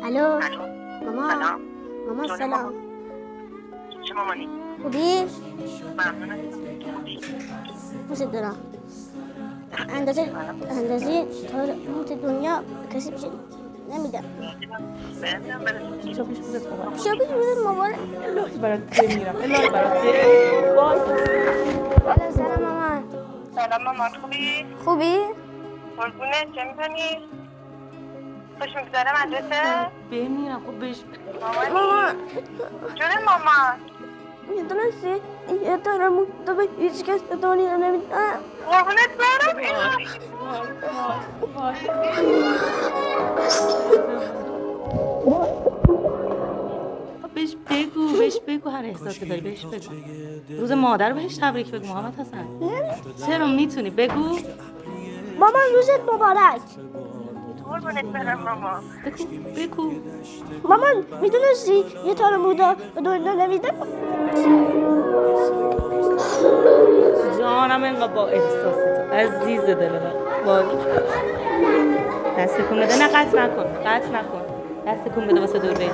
الو ماما. سلام. ماما سلام. چه مامانی؟ خوبی؟ ممنونم. دوست دارم. اندازه تا موت دنیا کسی پیش نمیدم. شاید بودم مامان. الهی برات میرم. الهی برات. سلام مامان. سلام مامان، خوبی؟ خوبی؟ قربونت، چه می‌کنی؟ خوش میگذره مدرسه؟ بمیرم. خب بهش مامان جون مامان. میدونستی یه دارم تو به هیچ کس به دنیا نمیدم. قربونت برم. بهش بگو هر احساسی داری بهش بگو. روز مادر رو بهش تبریک بگو محمد حسن. چرا میتونی بگو؟ مامان روزت مبارک. قربونت برم مامان. بگو. مامان میدونستی یه تار مودا به دنیا نمیدم. جانم اینقدر با احساسی تو عزیز دل من. دست کن بده. نه قطع نکن. دست کن بده واسه دوربین.